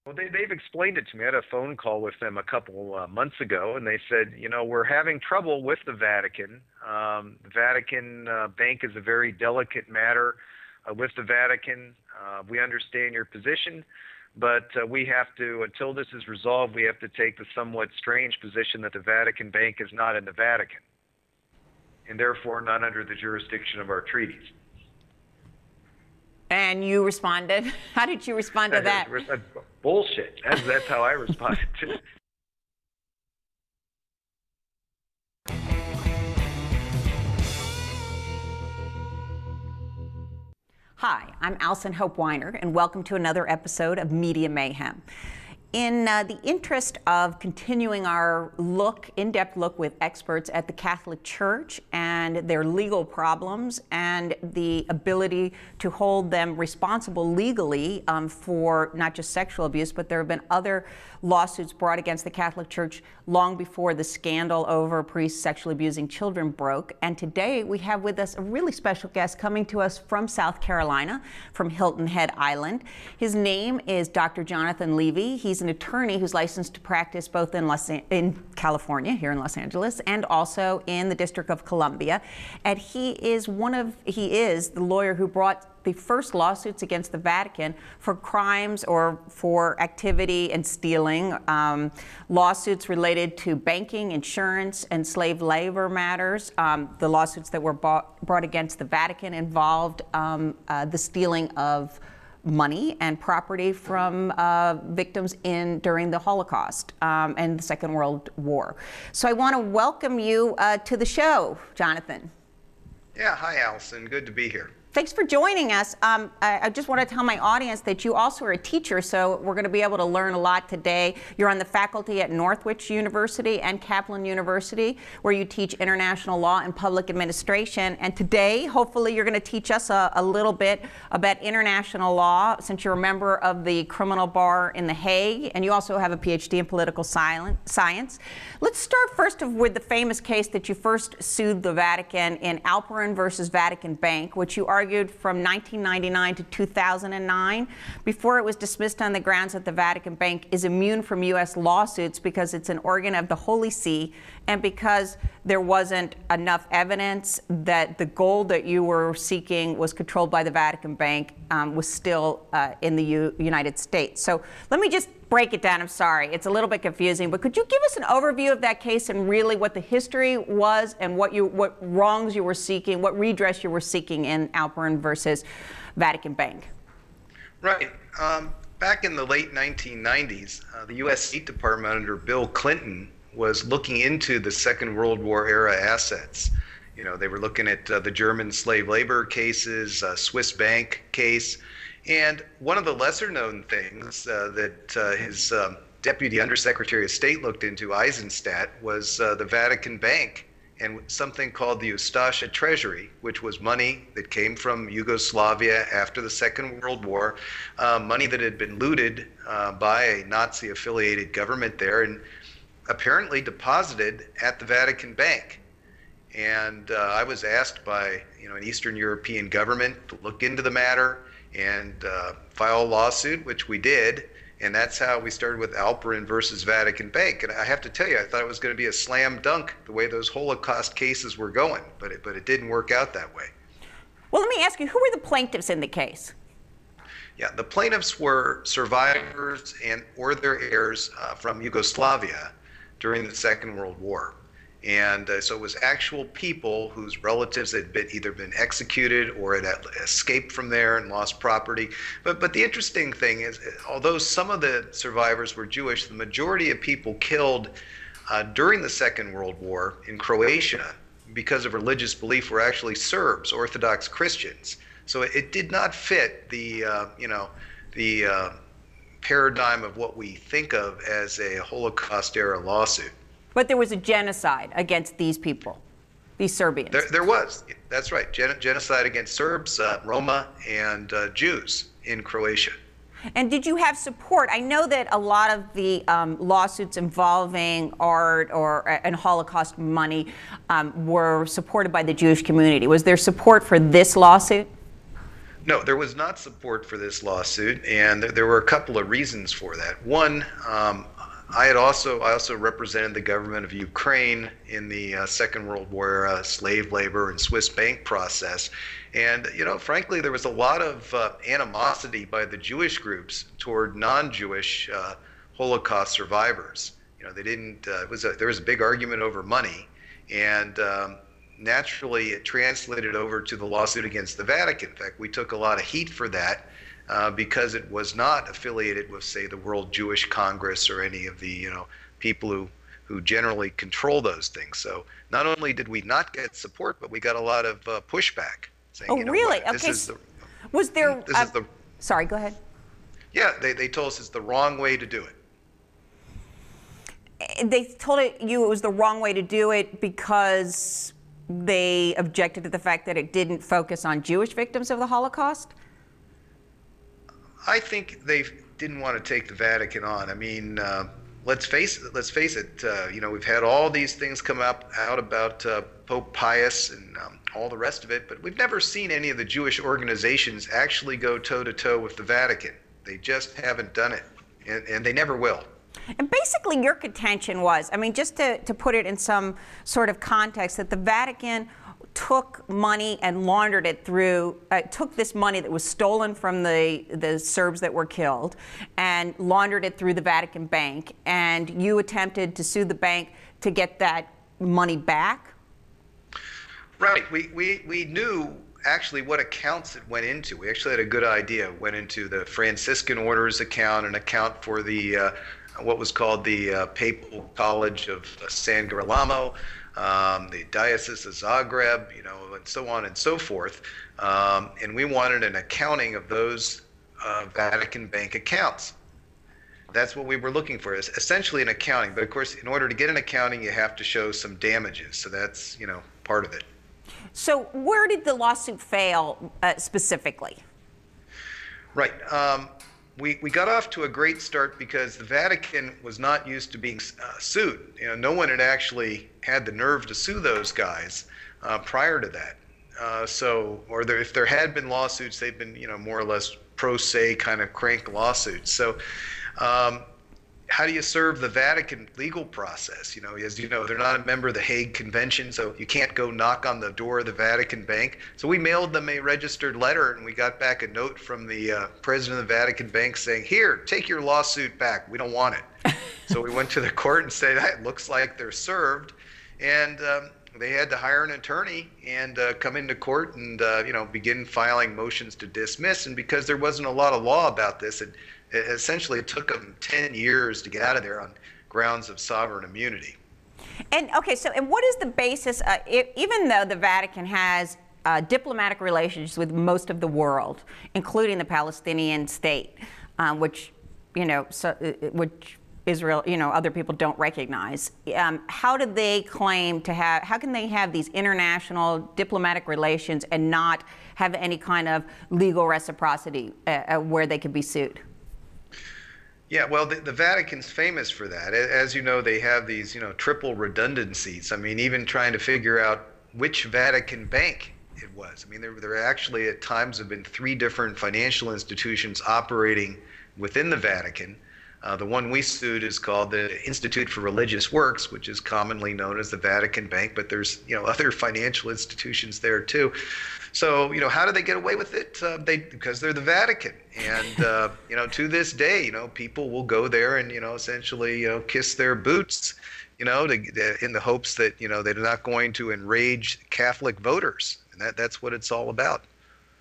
Well, they've explained it to me. I had a phone call with them a couple months ago, and they said, we're having trouble with the Vatican. The Vatican Bank is a very delicate matter with the Vatican. We understand your position, but we have to, until this is resolved, we have to take the somewhat strange position that the Vatican Bank is not in the Vatican, and therefore not under the jurisdiction of our treaties. And you responded? How did you respond to that? Bullshit. That's how I responded to it. Hi, I'm Alison Hope Weiner, and welcome to another episode of Media Mayhem. In the interest of continuing our in-depth look with experts at the Catholic Church and their legal problems and the ability to hold them responsible legally for not just sexual abuse, but there have been other lawsuits brought against the Catholic Church long before the scandal over priests sexually abusing children broke. And today we have with us a really special guest coming to us from South Carolina, from Hilton Head Island. His name is Dr. Jonathan Levy. He's an attorney who's licensed to practice both in California, here in Los Angeles, and also in the District of Columbia. And he is the lawyer who brought the first lawsuits against the Vatican for crimes or for activity and stealing, lawsuits related to banking, insurance, and slave labor matters. The lawsuits that were brought against the Vatican involved the stealing of money and property from victims during the Holocaust and the Second World War. So I want to welcome you to the show, Jonathan. Yeah, hi, Allison. Good to be here. Thanks for joining us. I just want to tell my audience that you also are a teacher, so we're going to be able to learn a lot today. You're on the faculty at Northwich University and Kaplan University, where you teach international law and public administration. And today, hopefully, you're going to teach us a little bit about international law, since you're a member of the criminal bar in The Hague, and you also have a PhD in political science. Let's start first with the famous case that you first sued the Vatican in Alperin versus Vatican Bank, which you argued from 1999 to 2009 before it was dismissed on the grounds that the Vatican Bank is immune from U.S. lawsuits because it's an organ of the Holy See and because there wasn't enough evidence that the gold that you were seeking was controlled by the Vatican Bank was still in the United States. So let me just break it down. I'm sorry, it's a little bit confusing, but could you give us an overview of that case and really what the history was and what wrongs you were seeking, what redress you were seeking in Alperin versus Vatican Bank? Right. Back in the late 1990s, the U.S. State Department under Bill Clinton was looking into the Second World War era assets. They were looking at the German slave labor cases, Swiss bank case, and one of the lesser-known things that his Deputy Undersecretary of State looked into, Eisenstadt, was the Vatican Bank and something called the Ustasha Treasury, which was money that came from Yugoslavia after the Second World War, money that had been looted by a Nazi-affiliated government there and apparently deposited at the Vatican Bank. And I was asked by an Eastern European government to look into the matter and file a lawsuit, which we did, and that's how we started with Alperin versus Vatican Bank. And I have to tell you, I thought it was going to be a slam dunk the way those Holocaust cases were going, but it didn't work out that way. Well, let me ask you, who were the plaintiffs in the case? Yeah, the plaintiffs were survivors or their heirs from Yugoslavia during the Second World War. And so it was actual people whose relatives had either been executed or had escaped from there and lost property. But the interesting thing is, although some of the survivors were Jewish, the majority of people killed during the Second World War in Croatia because of religious belief were actually Serbs, Orthodox Christians. So it did not fit the paradigm of what we think of as a Holocaust-era lawsuit. But there was a genocide against these people, these Serbians. There was. That's right. Genocide against Serbs, Roma, and Jews in Croatia. And did you have support? I know that a lot of the lawsuits involving art and Holocaust money were supported by the Jewish community. Was there support for this lawsuit? No, there was not support for this lawsuit, and there were a couple of reasons for that. One, I also represented the government of Ukraine in the Second World War slave labor and Swiss bank process, and frankly, there was a lot of animosity by the Jewish groups toward non-Jewish Holocaust survivors. They didn't. There was a big argument over money, and naturally, it translated over to the lawsuit against the Vatican. In fact, we took a lot of heat for that because it was not affiliated with, say, the World Jewish Congress or any of the people who generally control those things. So not only did we not get support, but we got a lot of pushback saying, oh, really? Okay. Was there? Sorry, go ahead. Yeah, they told us it's the wrong way to do it. They told you it was the wrong way to do it because they objected to the fact that it didn't focus on Jewish victims of the Holocaust? I think they didn't want to take the Vatican on. I mean, let's face it. We've had all these things come out about Pope Pius and all the rest of it, but we've never seen any of the Jewish organizations actually go toe-to-toe with the Vatican. They just haven't done it, and they never will. And basically your contention was, I mean, just to put it in some sort of context, that the Vatican took money and laundered it through, took this money that was stolen from the Serbs that were killed and laundered it through the Vatican Bank, and you attempted to sue the bank to get that money back? Right. We knew actually what accounts it went into. We actually had a good idea. It went into the Franciscan Orders account, an account for the what was called the Papal College of San Girolamo, the Diocese of Zagreb, and so on and so forth. And we wanted an accounting of those Vatican Bank accounts. That's what we were looking for, is essentially an accounting. But of course, in order to get an accounting, you have to show some damages. So that's, part of it. So where did the lawsuit fail specifically? Right. We got off to a great start because the Vatican was not used to being sued. No one had actually had the nerve to sue those guys prior to that. If there had been lawsuits, they've been, more or less pro se kind of crank lawsuits. So how do you serve the Vatican legal process? As you know, they're not a member of the Hague Convention, so you can't go knock on the door of the Vatican Bank. So we mailed them a registered letter, and we got back a note from the president of the Vatican Bank saying, "Here, take your lawsuit back. We don't want it." So we went to the court and said, "It looks like they're served," and they had to hire an attorney and come into court and begin filing motions to dismiss. And because there wasn't a lot of law about this, it essentially took them 10 years to get out of there on grounds of sovereign immunity. And okay, and what is the basis, even though the Vatican has diplomatic relations with most of the world, including the Palestinian state, which Israel, other people don't recognize, how do they claim to have, how can they have these international diplomatic relations and not have any kind of legal reciprocity where they could be sued? Yeah, well, the Vatican's famous for that. As you know, they have these, triple redundancies. I mean, even trying to figure out which Vatican bank it was. I mean, there actually at times have been 3 different financial institutions operating within the Vatican. The one we sued is called the Institute for Religious Works, which is commonly known as the Vatican Bank, but there's other financial institutions there too. So how do they get away with it? Because they're the Vatican, and to this day, people will go there and essentially kiss their boots, in the hopes that they're not going to enrage Catholic voters, and that's what it's all about.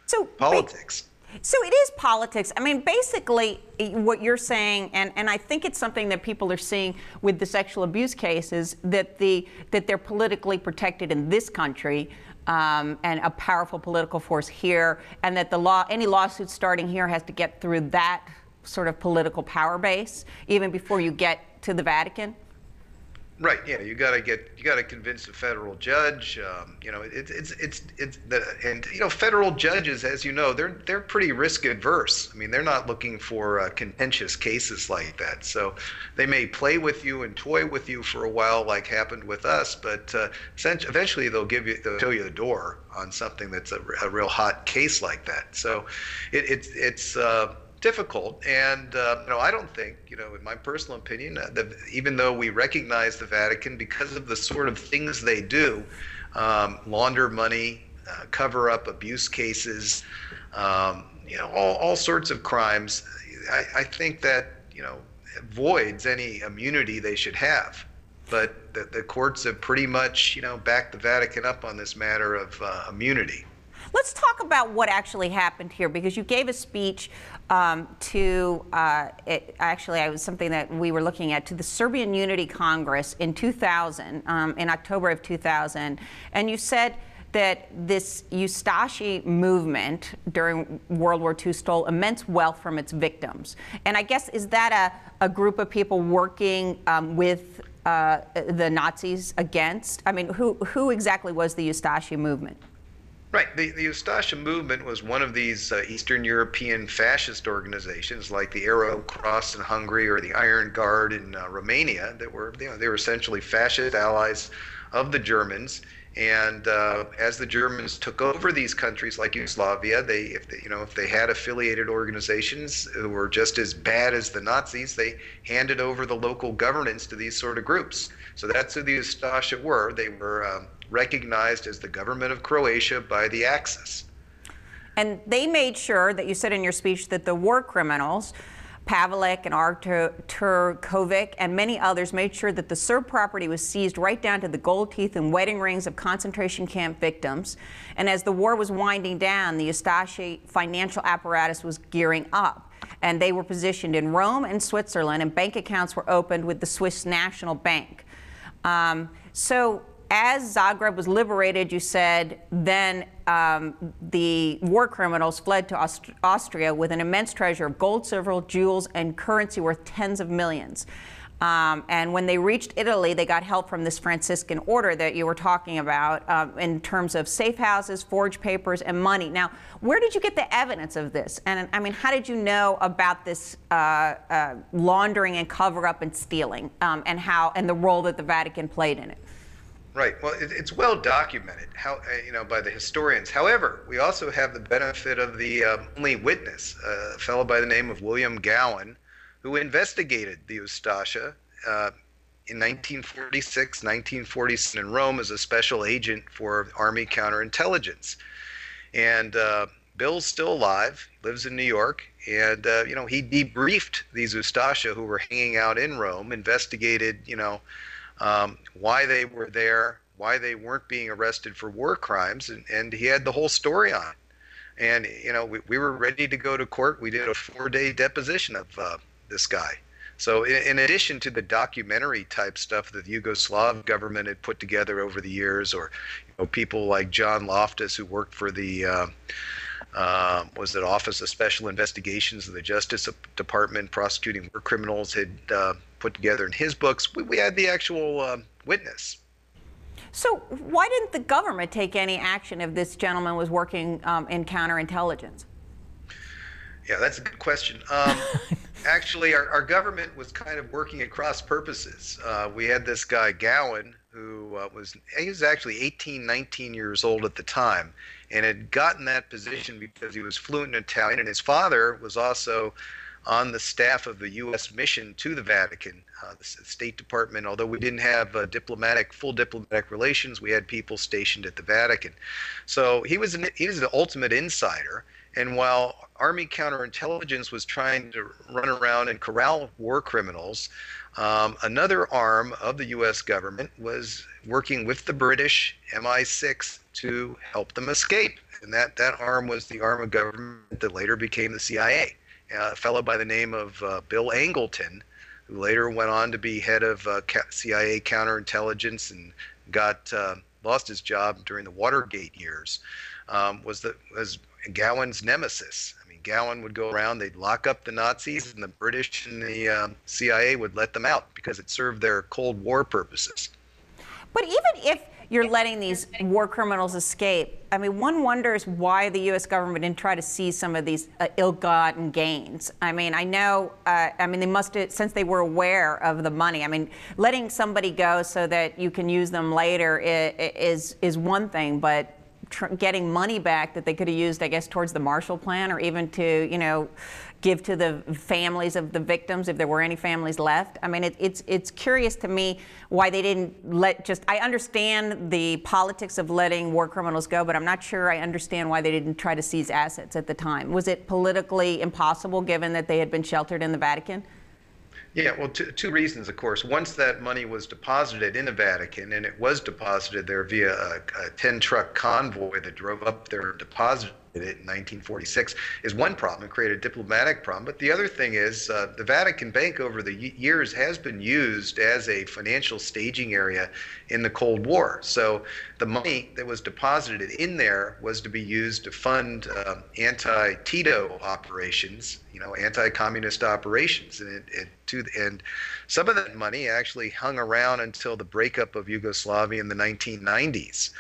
So politics. So it is politics. I mean, basically, what you're saying, and I think it's something that people are seeing with the sexual abuse cases, that they're politically protected in this country, and a powerful political force here, and that any lawsuit starting here has to get through that sort of political power base, even before you get to the Vatican. Right. Yeah. You got to convince a federal judge. And federal judges, as you know, they're pretty risk adverse. I mean, they're not looking for contentious cases like that. So they may play with you and toy with you for a while, like happened with us, but eventually they'll show you the door on something that's a real hot case like that. So it's difficult, and I don't think, in my personal opinion, that even though we recognize the Vatican because of the sort of things they do, launder money, cover up abuse cases, all sorts of crimes, I think that voids any immunity they should have. But the courts have pretty much backed the Vatican up on this matter of immunity. Let's talk about what actually happened here, because you gave a speech it was something that we were looking at, to the Serbian Unity Congress in 2000, in October of 2000, and you said that this Ustashi movement during World War II stole immense wealth from its victims. And I guess, is that a group of people working with the Nazis against? I mean, who exactly was the Ustashi movement? Right. The Ustasha movement was one of these Eastern European fascist organizations, like the Arrow Cross in Hungary or the Iron Guard in Romania, that were they were essentially fascist allies of the Germans. And as the Germans took over these countries like Yugoslavia, if they had affiliated organizations who were just as bad as the Nazis, they handed over the local governance to these sort of groups. So that's who the Ustasha were. They were recognized as the government of Croatia by the Axis. And they made sure, that you said in your speech, that the war criminals, Pavlik and Artur Kovic and many others, made sure that the Serb property was seized right down to the gold teeth and wedding rings of concentration camp victims. And as the war was winding down, the Ustashi financial apparatus was gearing up. And they were positioned in Rome and Switzerland, and bank accounts were opened with the Swiss National Bank. So as Zagreb was liberated, you said, then the war criminals fled to Austria with an immense treasure of gold, silver, jewels, and currency worth tens of millions. And when they reached Italy, they got help from this Franciscan order that you were talking about in terms of safe houses, forged papers, and money. Now, where did you get the evidence of this? And I mean, how did you know about this laundering and cover-up and stealing, and the role that the Vatican played in it? Right. Well, it's well documented, by the historians. However, we also have the benefit of the only witness, a fellow by the name of William Gowan, who investigated the Ustasha in 1946, 1947 in Rome as a special agent for Army counterintelligence. And Bill's still alive, lives in New York, and he debriefed these Ustasha who were hanging out in Rome, investigated, why they were there, why they weren't being arrested for war crimes, and he had the whole story on it. And we were ready to go to court. We did a 4-day deposition of this guy. So in addition to the documentary type stuff that the Yugoslav government had put together over the years, or people like John Loftus, who worked for the Office of Special Investigations of the Justice Department prosecuting war criminals, had put together in his books, we had the actual witness. So why didn't the government take any action if this gentleman was working in counterintelligence? Yeah, that's a good question. Actually, our government was kind of working at cross purposes. We had this guy Gowan, who he was actually 18, 19 years old at the time, and had gotten that position because he was fluent in Italian, and his father was also on the staff of the U.S. mission to the Vatican, the State Department. Although we didn't have full diplomatic relations, we had people stationed at the Vatican. So he was the ultimate insider. And while Army counterintelligence was trying to run around and corral war criminals, another arm of the U.S. government was working with the British MI6 to help them escape. And that arm was the arm of government that later became the CIA. A fellow by the name of Bill Angleton, who later went on to be head of CIA counterintelligence and lost his job during the Watergate years, was Gowan's nemesis. I mean, Gowan would go around, they'd lock up the Nazis, and the British and the CIA would let them out because it served their Cold War purposes. But even if you're letting these war criminals escape, I mean, one wonders why the U.S. government didn't try to seize some of these ill-gotten gains. I mean, I know, they must have, since they were aware of the money. I mean, letting somebody go so that you can use them later is one thing, but getting money back that they could have used, I guess, towards the Marshall Plan, or even to, give to the families of the victims if there were any families left. I mean, it's curious to me why they didn't I understand the politics of letting war criminals go, but I'm not sure I understand why they didn't try to seize assets at the time. Was it politically impossible given that they had been sheltered in the Vatican? Yeah, well, two reasons, of course. Once that money was deposited in the Vatican, and it was deposited there via a 10-truck convoy that drove up there and deposited it in 1946, is one problem. It created a diplomatic problem. But the other thing is the Vatican Bank over the years has been used as a financial staging area in the Cold War. So the money that was deposited in there was to be used to fund anti-Tito operations, anti-communist operations. And some of that money actually hung around until the breakup of Yugoslavia in the 1990s.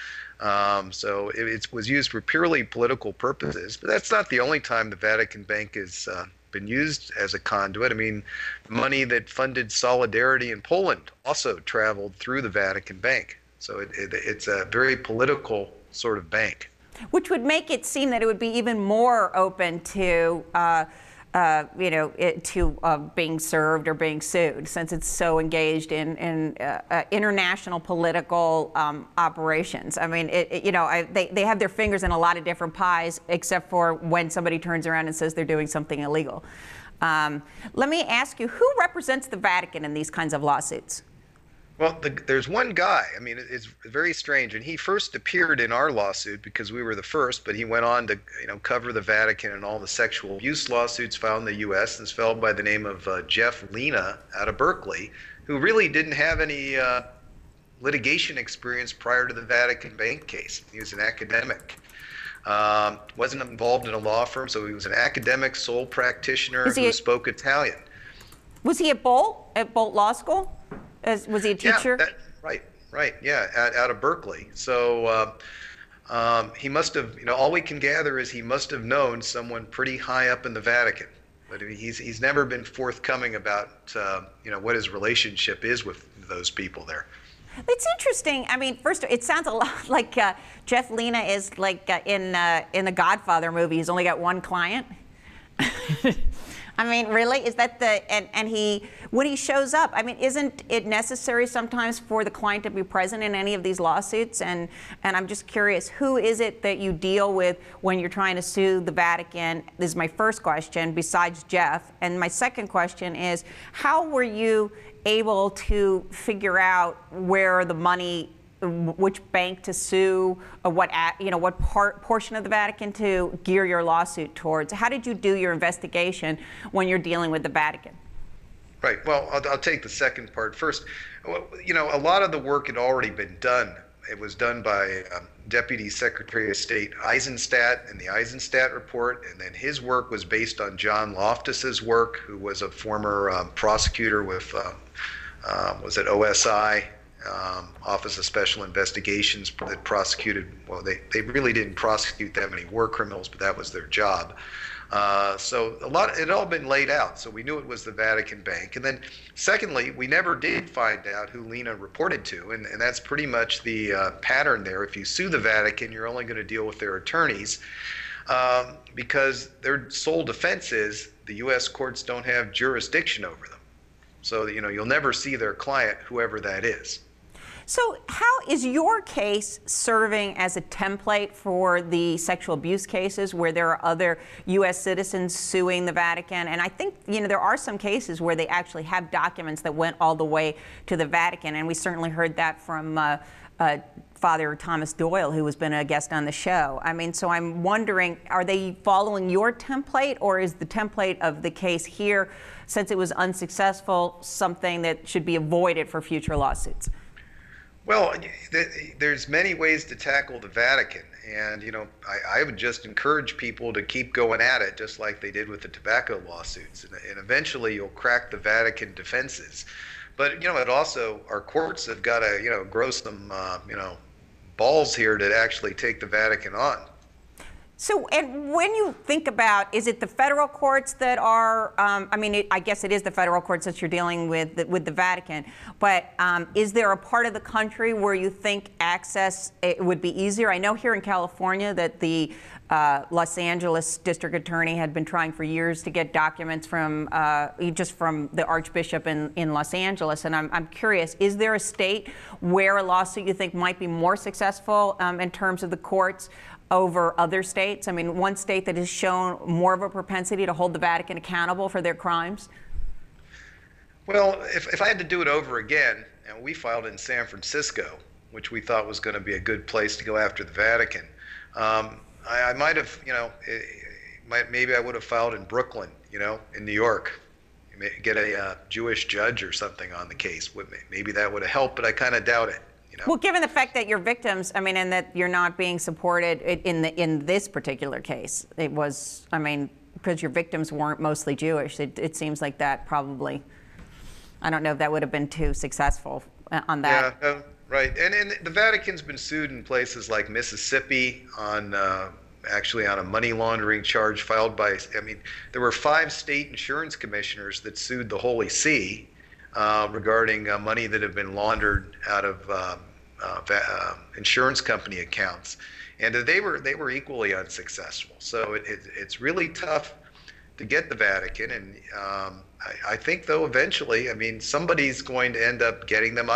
So it was used for purely political purposes, but that's not the only time the Vatican Bank has been used as a conduit. I mean, money that funded Solidarity in Poland also traveled through the Vatican Bank. So it's a very political sort of bank. Which would make it seem that it would be even more open to being served or being sued, since it's so engaged in international political operations. I mean, they have their fingers in a lot of different pies, except for when somebody turns around and says they're doing something illegal. Let me ask you, who represents the Vatican in these kinds of lawsuits? Well, there's one guy. I mean, it's very strange, and he first appeared in our lawsuit because we were the first, but he went on to, cover the Vatican and all the sexual abuse lawsuits filed in the U.S. This fellow by the name of Jeff Lena out of Berkeley, who really didn't have any litigation experience prior to the Vatican Bank case. He was an academic. Wasn't involved in a law firm, so he was an academic sole practitioner who spoke Italian. Was he at Bolt Law School? Was he a teacher? Yeah, right. Yeah, out of Berkeley. So he must have, all we can gather is he must have known someone pretty high up in the Vatican. But he's never been forthcoming about, what his relationship is with those people there. It's interesting. I mean, first, it sounds a lot like Jeff Lena is like in the Godfather movie. He's only got one client. I mean, really? Is that when he shows up, I mean, isn't it necessary sometimes for the client to be present in any of these lawsuits? And I'm just curious, who is it that you deal with when you're trying to sue the Vatican? This is my first question, besides Jeff. And my second question is, how were you able to figure out where the money, which bank to sue, or what portion of the Vatican to gear your lawsuit towards? How did you do your investigation when you're dealing with the Vatican? Right. Well, I'll take the second part first. A lot of the work had already been done. It was done by Deputy Secretary of State Eisenstadt in the Eisenstadt report, and then his work was based on John Loftus's work, who was a former prosecutor with was at OSI. Office of Special Investigations that prosecuted, well, they really didn't prosecute that many war criminals, but that was their job. So it had all been laid out, so we knew it was the Vatican Bank. And then secondly, we never did find out who Lena reported to, and that's pretty much the pattern there. If you sue the Vatican, you're only going to deal with their attorneys because their sole defense is the U.S. courts don't have jurisdiction over them. So, you'll never see their client, whoever that is. So how is your case serving as a template for the sexual abuse cases where there are other U.S. citizens suing the Vatican? And I think, there are some cases where they actually have documents that went all the way to the Vatican. And we certainly heard that from Father Thomas Doyle, who has been a guest on the show. I mean, so I'm wondering, are they following your template, or is the template of the case here, since it was unsuccessful, something that should be avoided for future lawsuits? Well, there's many ways to tackle the Vatican, and I would just encourage people to keep going at it, just like they did with the tobacco lawsuits, and eventually you'll crack the Vatican defenses. But it also our courts have got to grow some balls here to actually take the Vatican on. So, and when you think about, is it the federal courts that are, I mean, I guess it is the federal courts that you're dealing with the Vatican, but is there a part of the country where you think access it would be easier? I know here in California that the Los Angeles district attorney had been trying for years to get documents from just from the Archbishop in Los Angeles, and I'm curious, is there a state where a lawsuit you think might be more successful in terms of the courts over other states? I mean, one state that has shown more of a propensity to hold the Vatican accountable for their crimes? Well, if I had to do it over again, and we filed in San Francisco, which we thought was going to be a good place to go after the Vatican, I might have, maybe I would have filed in Brooklyn, in New York, get a Jewish judge or something on the case. Maybe that would have helped, but I kind of doubt it. Well, given the fact that your victims, I mean, and that you're not being supported in this particular case, it was, I mean, because your victims weren't mostly Jewish, it seems like that probably, I don't know if that would have been too successful on that. Yeah, right. And the Vatican's been sued in places like Mississippi on actually on a money laundering charge filed by, I mean, there were 5 state insurance commissioners that sued the Holy See regarding money that had been laundered out of insurance company accounts, and they were equally unsuccessful. So it's really tough to get the Vatican, and I think though eventually, I mean, somebody's going to end up getting them.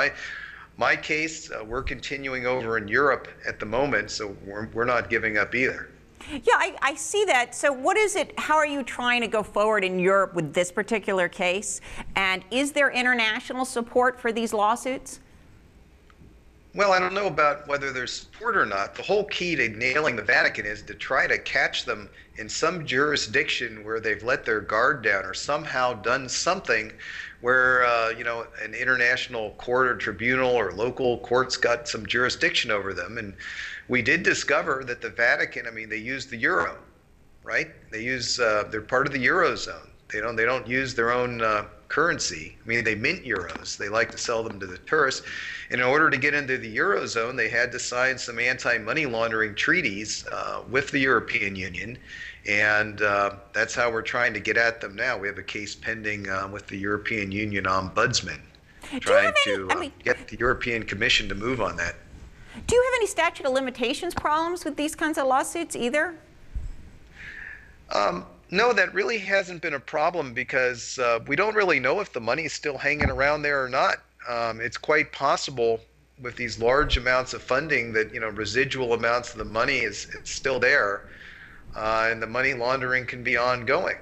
My case, we're continuing over in Europe at the moment, so we're not giving up either. Yeah, I see that. So what is it, how are you trying to go forward in Europe with this particular case? And is there international support for these lawsuits? Well, I don't know about whether there's support or not. The whole key to nailing the Vatican is to try to catch them in some jurisdiction where they've let their guard down or somehow done something where, an international court or tribunal or local courts got some jurisdiction over them. And we did discover that the Vatican, I mean, they use the euro, right? They use, they're part of the Eurozone. They don't use their own currency. I mean, they mint euros. They like to sell them to the tourists. And in order to get into the Eurozone, they had to sign some anti-money laundering treaties with the European Union. And that's how we're trying to get at them now. We have a case pending with the European Union Ombudsman, trying to get the European Commission to move on that. Do you have any statute of limitations problems with these kinds of lawsuits either? No, that really hasn't been a problem because we don't really know if the money is still hanging around there or not. It's quite possible with these large amounts of funding that, residual amounts of the money is still there, and the money laundering can be ongoing.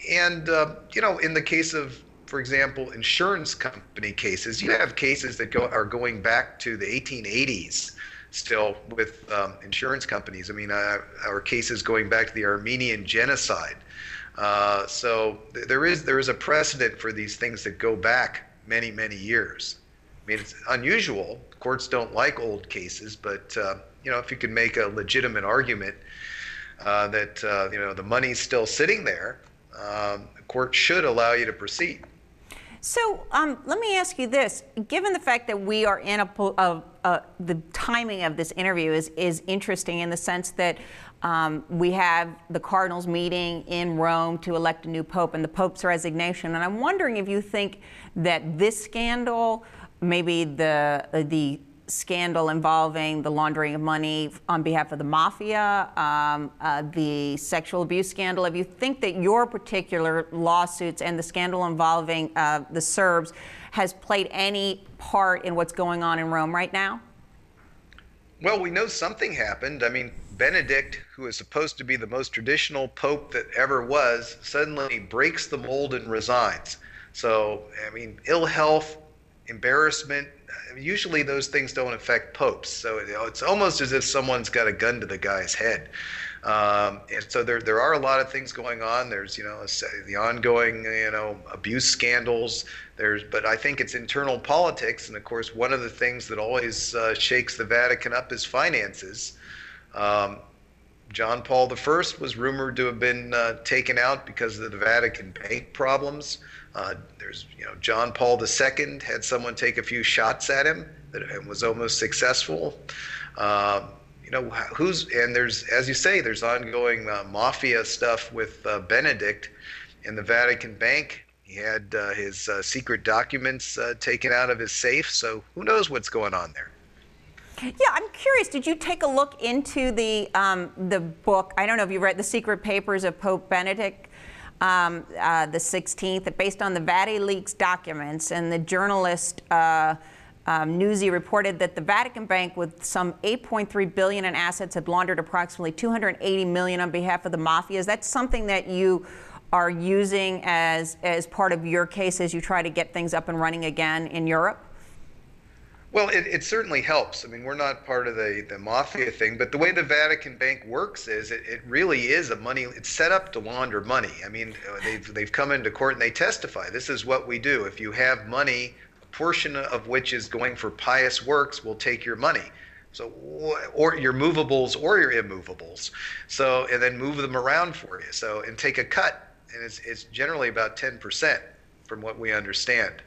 In the case of, for example, insurance company cases, you have cases that are going back to the 1880s still with insurance companies. I mean, our cases going back to the Armenian genocide. So there is a precedent for these things that go back many, many years. I mean, it's unusual. Courts don't like old cases, but if you can make a legitimate argument that the money's still sitting there, the court should allow you to proceed. So let me ask you this: given the fact that we are in the timing of this interview is interesting in the sense that we have the cardinals meeting in Rome to elect a new pope and the pope's resignation, and I'm wondering if you think that this scandal, maybe the scandal involving the laundering of money on behalf of the mafia, the sexual abuse scandal, if you think that your particular lawsuits and the scandal involving the Serbs has played any part in what's going on in Rome right now? Well, we know something happened. I mean, Benedict, who is supposed to be the most traditional pope that ever was, suddenly breaks the mold and resigns. So, I mean, ill health, embarrassment, usually those things don't affect popes. So it's almost as if someone's got a gun to the guy's head. And so there are a lot of things going on. There's, the ongoing, abuse scandals. But I think it's internal politics. And of course, one of the things that always shakes the Vatican up is finances. John Paul I was rumored to have been taken out because of the Vatican Bank problems. There's, John Paul II had someone take a few shots at him and was almost successful. And there's, as you say, there's ongoing mafia stuff with Benedict in the Vatican Bank. He had his secret documents taken out of his safe. So who knows what's going on there? Yeah, I'm curious. Did you take a look into the book? I don't know if you read The Secret Papers of Pope Benedict the 16th, based on the VatiLeaks documents, and the journalist Newsy reported that the Vatican Bank, with some $8.3 billion in assets, had laundered approximately $280 million on behalf of the mafia. Is that something that you are using as part of your case as you try to get things up and running again in Europe? Well, it certainly helps. I mean, we're not part of the mafia thing, but the way the Vatican Bank works is it really is it's set up to launder money. I mean, they've come into court and they testify. This is what we do. If you have money, a portion of which is going for pious works, we'll take your money. So, or your movables or your immovables. So, and then move them around for you. So, and take a cut. And it's generally about 10% from what we understand.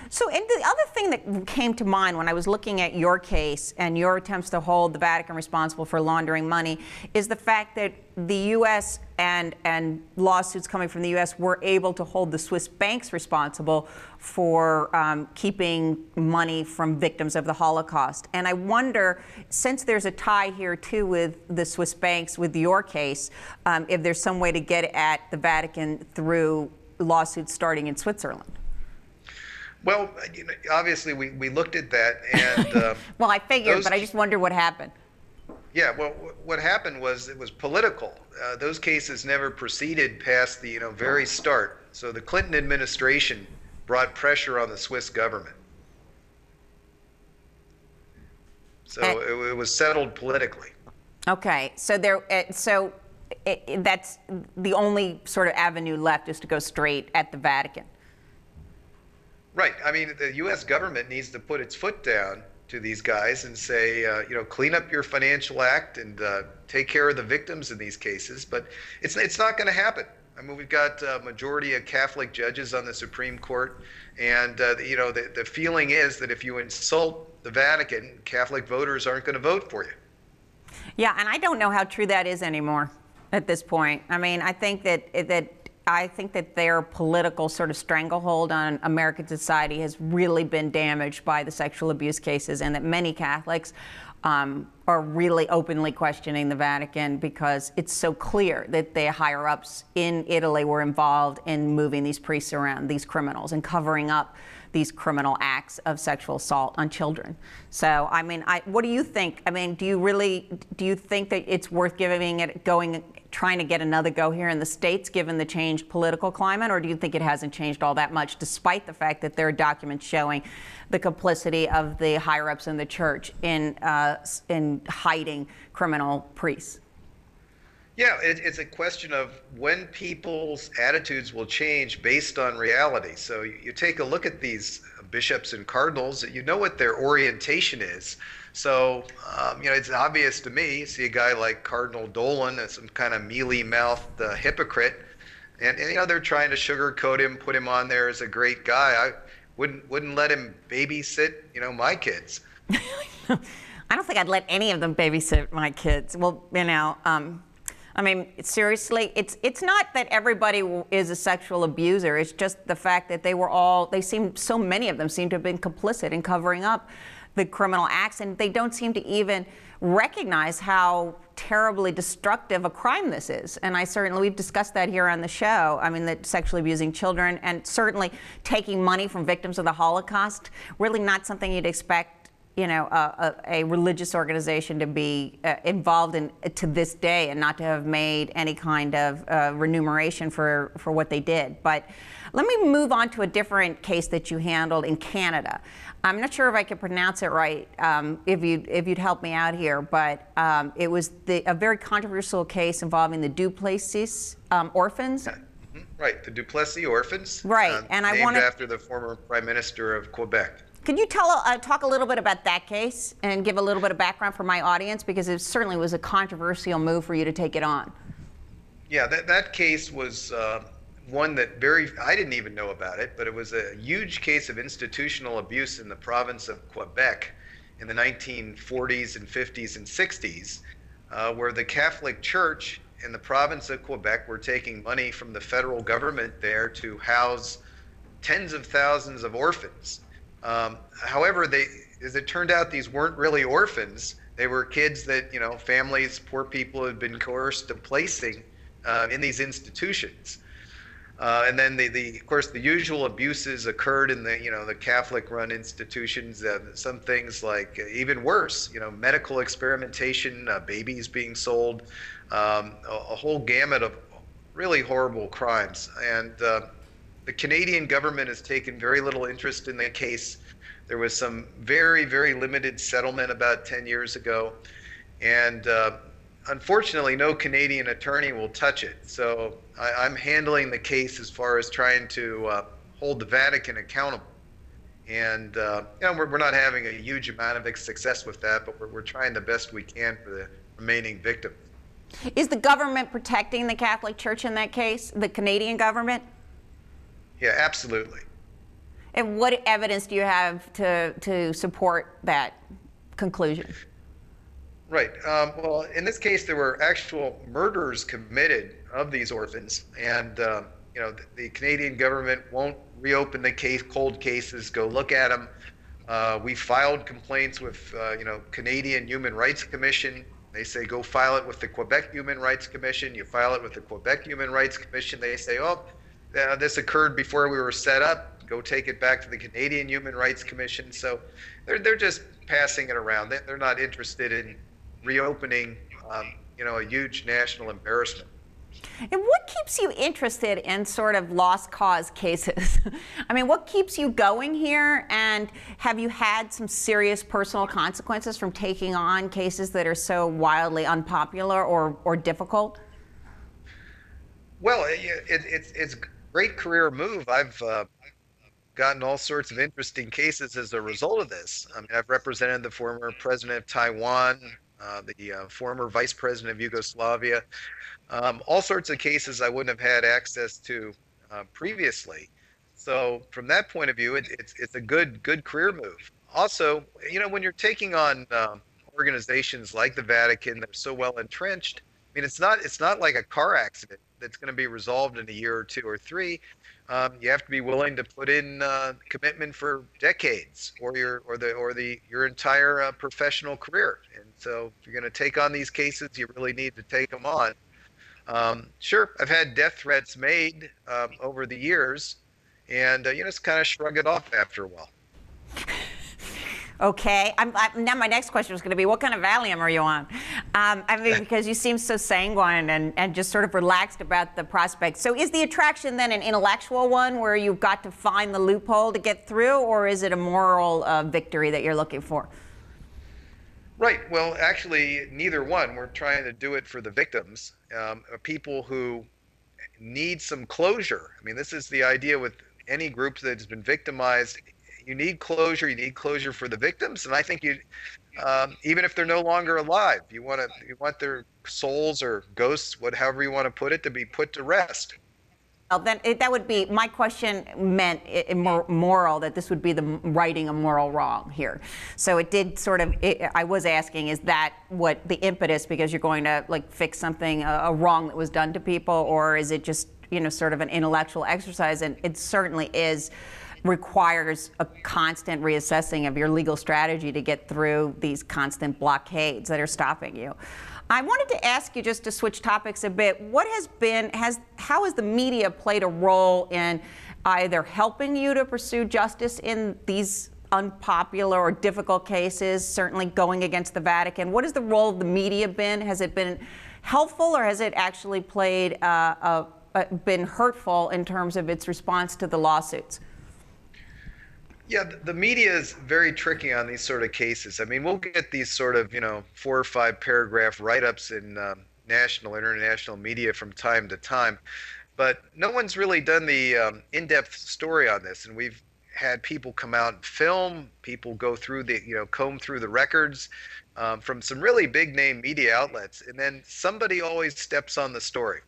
So, and the other thing that came to mind when I was looking at your case and your attempts to hold the Vatican responsible for laundering money is the fact that the U.S. and lawsuits coming from the U.S. were able to hold the Swiss banks responsible for keeping money from victims of the Holocaust. And I wonder, since there's a tie here, too, with the Swiss banks, with your case, if there's some way to get at the Vatican through lawsuits starting in Switzerland. Well, obviously, we looked at that, and well, I figured, but I just wonder what happened. Yeah, well, what happened was it was political. Those cases never proceeded past the very start. So the Clinton administration brought pressure on the Swiss government. So it was settled politically. Okay, so that's the only sort of avenue left, is to go straight at the Vatican. Right. I mean, the U.S. government needs to put its foot down to these guys and say, clean up your financial act and take care of the victims in these cases. But it's not going to happen. I mean, we've got a majority of Catholic judges on the Supreme Court, and the feeling is that if you insult the Vatican, Catholic voters aren't going to vote for you. Yeah, and I don't know how true that is anymore at this point. I mean, I think that their political sort of stranglehold on American society has really been damaged by the sexual abuse cases, and that many Catholics are really openly questioning the Vatican because it's so clear that the higher-ups in Italy were involved in moving these priests around, these criminals, and covering up these criminal acts of sexual assault on children. So, I mean, what do you think? I mean, do you think that it's worth trying to get another go here in the States, given the changed political climate, or do you think it hasn't changed all that much, despite the fact that there are documents showing the complicity of the higher-ups in the church in hiding criminal priests? Yeah, it's a question of when people's attitudes will change based on reality. So you take a look at these bishops and cardinals, you know what their orientation is. So, it's obvious to me. You see a guy like Cardinal Dolan, some kind of mealy-mouthed hypocrite, and they're trying to sugarcoat him, put him on there as a great guy. I wouldn't let him babysit, my kids. I don't think I'd let any of them babysit my kids. Well, I mean, seriously, it's not that everybody is a sexual abuser. It's just the fact that so many of them seem to have been complicit in covering up the criminal acts, and they don't seem to even recognize how terribly destructive a crime this is. And we've discussed that here on the show. I mean, that sexually abusing children and certainly taking money from victims of the Holocaust, really not something you'd expect a religious organization to be involved in to this day, and not to have made any kind of remuneration for what they did. But Let me move on to a different case that you handled in Canada. I'm not sure if I can pronounce it right, if you'd help me out here, but it was a very controversial case involving the Doplace orphans. Right, the Duplessis orphans. Right, and I named after the former Prime Minister of Quebec. Could you talk a little bit about that case and give a little bit of background for my audience, because it certainly was a controversial move for you to take it on. Yeah, that case was one that I didn't even know about it, but it was a huge case of institutional abuse in the province of Quebec in the 1940s and 50s and 60s, where the Catholic Church in the province of Quebec were taking money from the federal government there to house tens of thousands of orphans. However, as it turned out, these weren't really orphans. They were kids that, families, poor people had been coerced to placing in these institutions. And then of course, the usual abuses occurred in the Catholic-run institutions. Some things like even worse, medical experimentation, babies being sold, a whole gamut of really horrible crimes. And the Canadian government has taken very little interest in the case. There was some very, very limited settlement about 10 years ago. And unfortunately, no Canadian attorney will touch it. So I'm handling the case as far as trying to hold the Vatican accountable. And we're not having a huge amount of success with that, but we're trying the best we can for the remaining victims. Is the government protecting the Catholic Church in that case, the Canadian government? Yeah, absolutely. And what evidence do you have to support that conclusion? Right. Well, in this case, there were actual murders committed of these orphans, and the Canadian government won't reopen the case, cold cases, go look at them. We filed complaints with Canadian Human Rights Commission. They say go file it with the Quebec Human Rights Commission. You file it with the Quebec Human Rights Commission. They say, oh, this occurred before we were set up. Go take it back to the Canadian Human Rights Commission. So they're just passing it around. They're not interested in reopening, a huge national embarrassment. And what keeps you interested in sort of lost cause cases? I mean, what keeps you going here? And have you had some serious personal consequences from taking on cases that are so wildly unpopular or difficult? Well, it's a great career move. I've gotten all sorts of interesting cases as a result of this. I mean, I've represented the former president of Taiwan, the former vice president of Yugoslavia, all sorts of cases I wouldn't have had access to previously. So from that point of view, it's a good career move. Also, when you're taking on organizations like the Vatican that are so well entrenched, I mean, it's not like a car accident that's going to be resolved in a year or two or three. You have to be willing to put in commitment for decades, or your entire professional career. And so, if you're going to take on these cases, you really need to take them on. Sure, I've had death threats made over the years, and just kind of shrug it off after a while. Okay. Now my next question was going to be, what kind of valium are you on? I mean, because you seem so sanguine and just sort of relaxed about the prospect. So is the attraction then an intellectual one where you've got to find the loophole to get through, or is it a moral victory that you're looking for? Right. Well, actually, neither one. We're trying to do it for the victims, people who need some closure. I mean, this is the idea with any group that's been victimized. You need closure. You need closure for the victims, and I think even if they're no longer alive, you want their souls or ghosts, however you want to put it, to be put to rest. Well, then that would be my question. Meant moral, that this would be the righting a moral wrong here. So it did sort of. I was asking, is that what the impetus? Because you're going to fix something, a wrong that was done to people, or is it just sort of an intellectual exercise? And it certainly requires a constant reassessing of your legal strategy to get through these constant blockades that are stopping you. I wanted to ask you, just to switch topics a bit, how has the media played a role in either helping you to pursue justice in these unpopular or difficult cases, certainly going against the Vatican? What has the role of the media been? Has it been helpful, or has it actually played a been hurtful in terms of its response to the lawsuits. Yeah, the media is very tricky on these sort of cases. I mean, we'll get these sort of, 4 or 5 paragraph write-ups in national, international media from time to time, but no one's really done the in-depth story on this. And we've had people come out and film, people go through the, comb through the records from some really big name media outlets, and then somebody always steps on the story.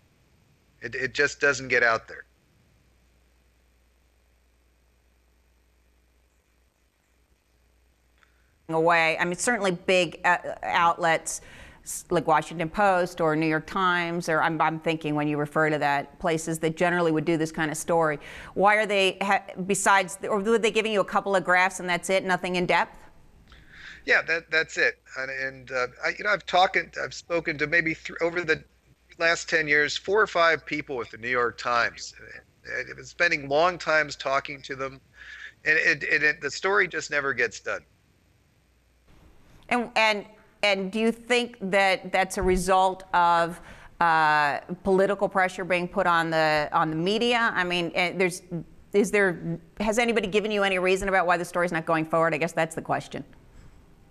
It just doesn't get out there. Away. I mean, certainly big outlets like Washington Post or New York Times, or I'm thinking when you refer to that, places that generally would do this kind of story. Why are they, besides, or were they giving you a couple of graphs and that's it, nothing in depth? Yeah, that's it. And I've spoken to maybe over the last 10 years, 4 or 5 people with the New York Times. I've been spending long times talking to them, and the story just never gets done. And do you think that that's a result of political pressure being put on the media? I mean, has anybody given you any reason about why the story's not going forward? I guess that's the question.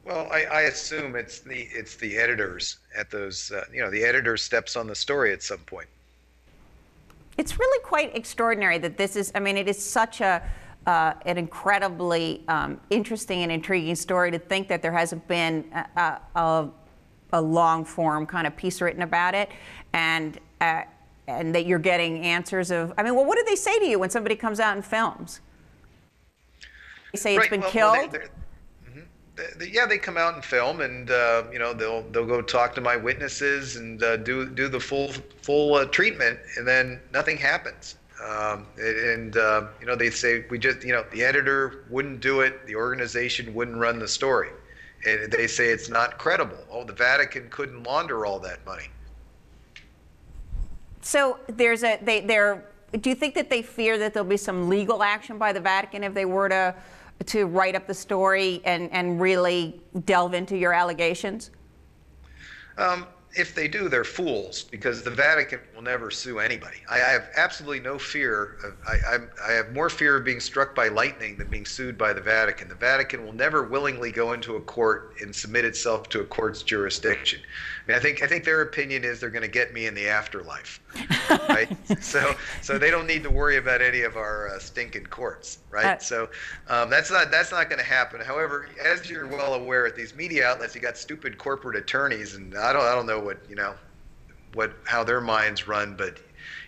Well, I assume it's the editors at those, the editor steps on the story at some point. It's really quite extraordinary that this is, I mean, it is such an incredibly interesting and intriguing story to think that there hasn't been a long form kind of piece written about it, and that you're getting answers of, I mean, well, what do they say to you when somebody comes out and films? They say it's been killed? Yeah, they come out and film, and they'll go talk to my witnesses and do the full treatment, and then nothing happens. They say the editor wouldn't do it, the organization wouldn't run the story, and they say it's not credible. Oh, the Vatican couldn't launder all that money. So do you think that they fear that there'll be some legal action by the Vatican if they were to write up the story and really delve into your allegations? If they do, they're fools, because the Vatican will never sue anybody. I have absolutely no fear I have more fear of being struck by lightning than being sued by the Vatican. The Vatican will never willingly go into a court and submit itself to a court's jurisdiction. I mean, I think their opinion is they're going to get me in the afterlife, right? So they don't need to worry about any of our stinking courts, right? So that's not going to happen. However, as you're well aware, at these media outlets, you got stupid corporate attorneys, and I don't know how their minds run, but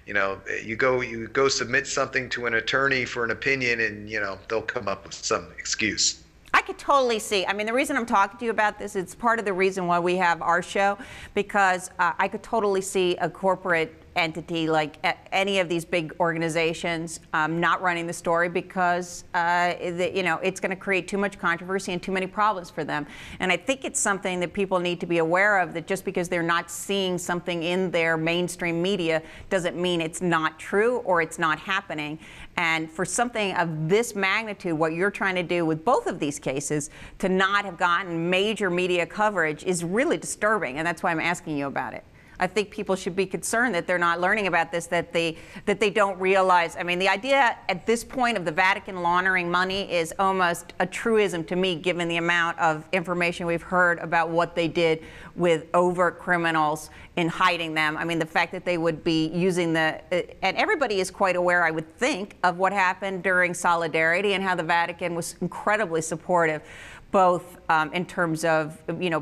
you go submit something to an attorney for an opinion, and they'll come up with some excuse. I could totally see. I mean, the reason I'm talking to you about this, it's part of the reason why we have our show, because I could totally see a corporate entity like any of these big organizations not running the story because it's going to create too much controversy and too many problems for them. And I think it's something that people need to be aware of, that just because they're not seeing something in their mainstream media doesn't mean it's not true or it's not happening. And for something of this magnitude, what you're trying to do with both of these cases, to not have gotten major media coverage is really disturbing, and that's why I'm asking you about it. I think people should be concerned that they're not learning about this, that they don't realize. I mean, the idea at this point of the Vatican laundering money is almost a truism to me, given the amount of information we've heard about what they did with overt criminals in hiding them. I mean, the fact that they would be using and everybody is quite aware, I would think, of what happened during Solidarity and how the Vatican was incredibly supportive, both in terms of,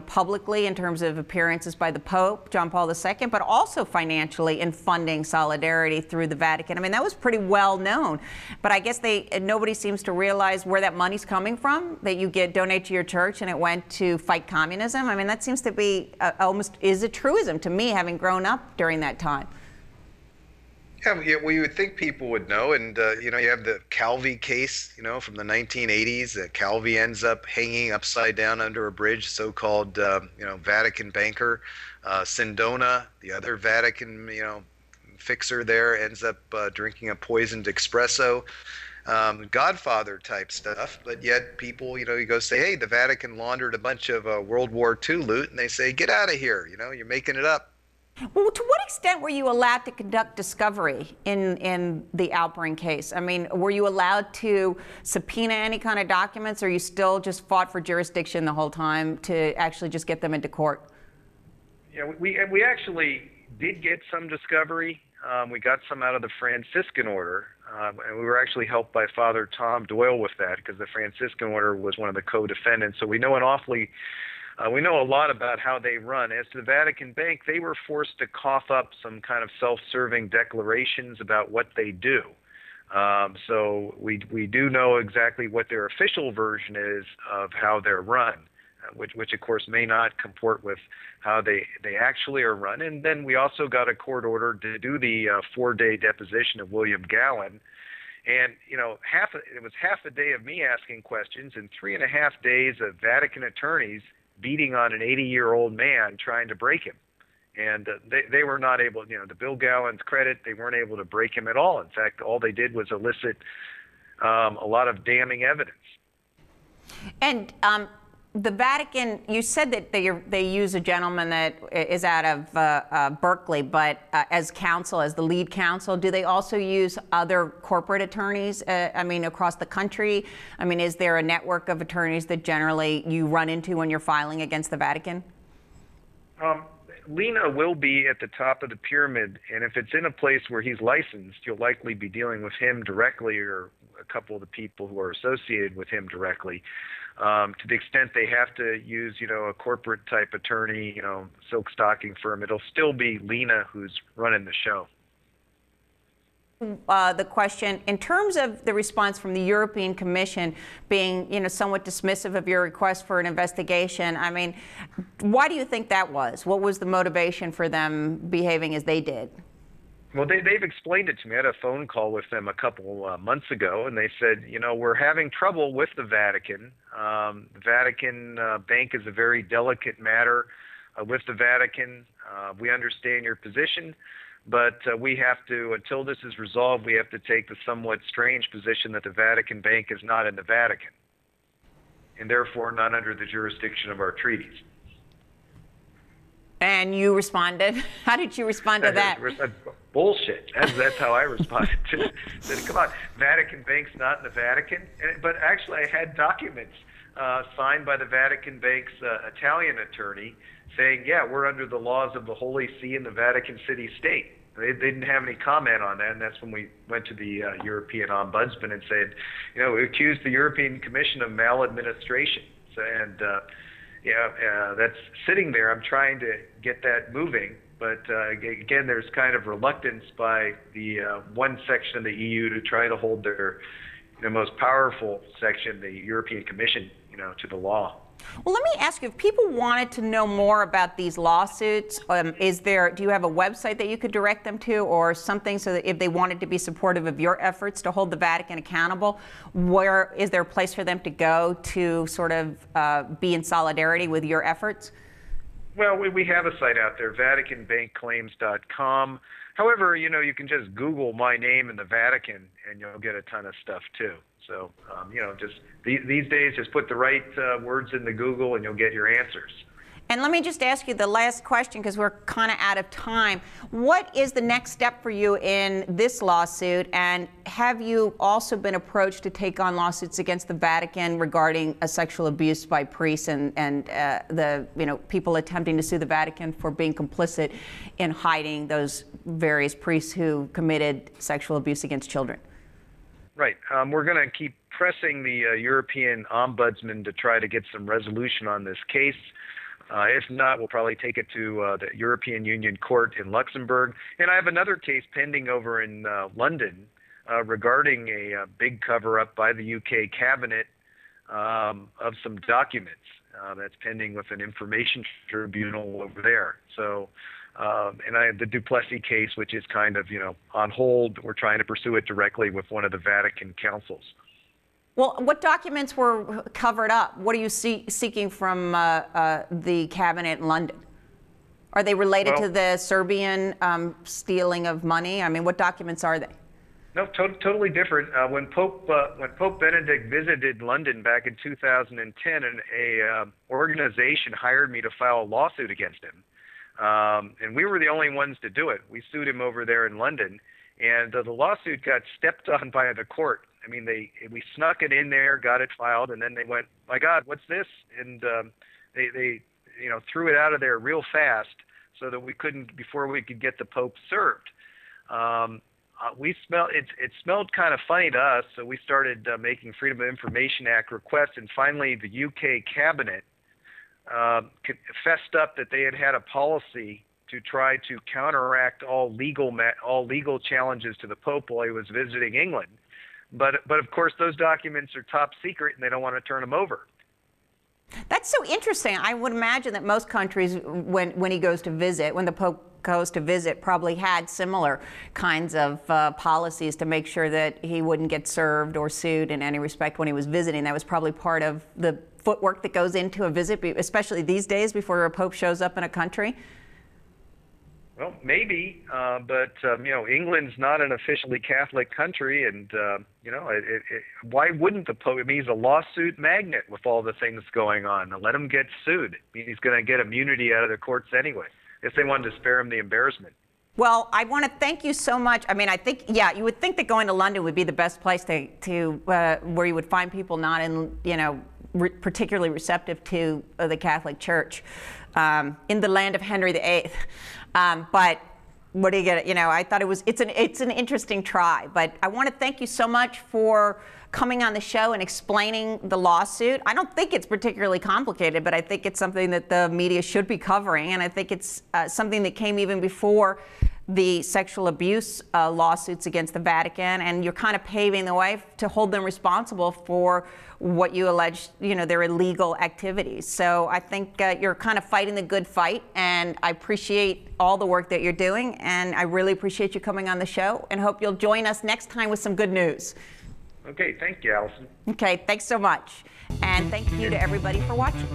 publicly, in terms of appearances by the Pope, John Paul II, but also financially in funding Solidarity through the Vatican. I mean, that was pretty well known. But I guess nobody seems to realize where that money's coming from, that you donate to your church and it went to fight communism. I mean, that seems to be almost is a truism to me, having grown up during that time. Yeah, well, you would think people would know, and you have the Calvi case, from the 1980s. Calvi ends up hanging upside down under a bridge, so-called, Vatican banker. Sindona, the other Vatican, fixer there, ends up drinking a poisoned espresso. Godfather type stuff, but yet people, you go say, hey, the Vatican laundered a bunch of World War II loot, and they say, get out of here, you're making it up. Well, to what extent were you allowed to conduct discovery in the Alperin case? I mean, were you allowed to subpoena any kind of documents, or you still just fought for jurisdiction the whole time to actually just get them into court? Yeah, we actually did get some discovery. We got some out of the Franciscan order, and we were actually helped by Father Tom Doyle with that, because the Franciscan order was one of the co-defendants. So we know we know a lot about how they run. As to the Vatican Bank, they were forced to cough up some kind of self-serving declarations about what they do. So we do know exactly what their official version is of how they're run, which of course may not comport with how they actually are run. And then we also got a court order to do the 4-day deposition of William Gallen. And, you know, it was half a day of me asking questions and 3.5 days of Vatican attorneys beating on an 80-year-old man trying to break him. And they were not able, you know, to Bill Gallen's credit, they weren't able to break him at all. In fact, all they did was elicit a lot of damning evidence. And the Vatican, you said that they use a gentleman that is out of Berkeley, but as counsel, as the lead counsel, do they also use other corporate attorneys, I mean, across the country? I mean, is there a network of attorneys that generally you run into when you're filing against the Vatican? Lena will be at the top of the pyramid, and if it's in a place where he's licensed, you'll likely be dealing with him directly, or a couple of the people who are associated with him directly. To the extent they have to use, you know, a corporate type attorney, you know, silk stocking firm, it'll still be Lena who's running the show. The question, in terms of the response from the European Commission being, you know, somewhat dismissive of your request for an investigation, I mean, why do you think that was? What was the motivation for them behaving as they did? Well, they've explained it to me. I had a phone call with them a couple months ago, and they said, you know, we're having trouble with the Vatican. The Vatican Bank is a very delicate matter with the Vatican. We understand your position, but we have to, until this is resolved, we have to take the somewhat strange position that the Vatican Bank is not in the Vatican, and therefore not under the jurisdiction of our treaties. And you responded? How did you respond to that? Bullshit. That's how I responded to it. Said, come on, Vatican Bank's not in the Vatican. But actually, I had documents signed by the Vatican Bank's Italian attorney saying, yeah, we're under the laws of the Holy See and the Vatican City State. They didn't have any comment on that, and that's when we went to the European Ombudsman and said, you know, we accused the European Commission of maladministration. So, and that's sitting there. I'm trying to get that moving. But again, there's kind of reluctance by the one section of the EU to try to hold their most powerful section, the European Commission, you know, to the law. Well, let me ask you, if people wanted to know more about these lawsuits, do you have a website that you could direct them to, or something, so that if they wanted to be supportive of your efforts to hold the Vatican accountable, is there a place for them to go to sort of be in solidarity with your efforts? Well, we have a site out there, VaticanBankClaims.com. However, you know, you can just Google my name in the Vatican, and you'll get a ton of stuff too. So, you know, just these days, just put the right words into Google, and you'll get your answers. And let me just ask you the last question, because we're kind of out of time. What is the next step for you in this lawsuit? And have you also been approached to take on lawsuits against the Vatican regarding sexual abuse by priests and the people attempting to sue the Vatican for being complicit in hiding those various priests who committed sexual abuse against children? Right. We're going to keep pressing the European Ombudsman to try to get some resolution on this case. If not, we'll probably take it to the European Union Court in Luxembourg. And I have another case pending over in London regarding a big cover-up by the UK Cabinet of some documents that's pending with an information tribunal over there. So, and I have the Doplace case, which is kind of, on hold. We're trying to pursue it directly with one of the Vatican councils. Well, what documents were covered up? What are you seeking from the cabinet in London? Are they related to the Serbian stealing of money? I mean, what documents are they? No, totally different. When Pope Benedict visited London back in 2010, an organization hired me to file a lawsuit against him And we were the only ones to do it. We sued him over there in London, and the lawsuit got stepped on by the court. I mean, we snuck it in there, got it filed, and then they went, "My God, what's this?" And they threw it out of there real fast so that before we could get the Pope served. It smelled kind of funny to us, so we started making Freedom of Information Act requests, and finally the UK cabinet fessed up that they had a policy to try to counteract all legal challenges to the Pope while he was visiting England. But of course those documents are top secret and they don't want to turn them over. That's so interesting. I would imagine that most countries, when he goes to visit, when the Pope goes to visit, probably had similar kinds of policies to make sure that he wouldn't get served or sued in any respect when he was visiting. That was probably part of the footwork that goes into a visit, especially these days before a Pope shows up in a country. Well, maybe, but England's not an officially Catholic country, and why wouldn't the Pope? I mean, he's a lawsuit magnet with all the things going on. Let him get sued. I mean, he's going to get immunity out of the courts anyway, if they wanted to spare him the embarrassment. Well, I want to thank you so much. I mean, I think, you would think that going to London would be the best place to where you would find people not particularly receptive to the Catholic Church in the land of Henry VIII. But what do you get? I thought it's an interesting try. But I want to thank you so much for coming on the show and explaining the lawsuit. I don't think it's particularly complicated, but I think it's something that the media should be covering, and I think it's something that came even before the sexual abuse lawsuits against the Vatican, and you're kind of paving the way to hold them responsible for what you allege, their illegal activities. So I think you're kind of fighting the good fight, and I appreciate all the work that you're doing, and I really appreciate you coming on the show, and hope you'll join us next time with some good news. Okay, thank you, Allison. Okay, thanks so much. And thank you to everybody for watching.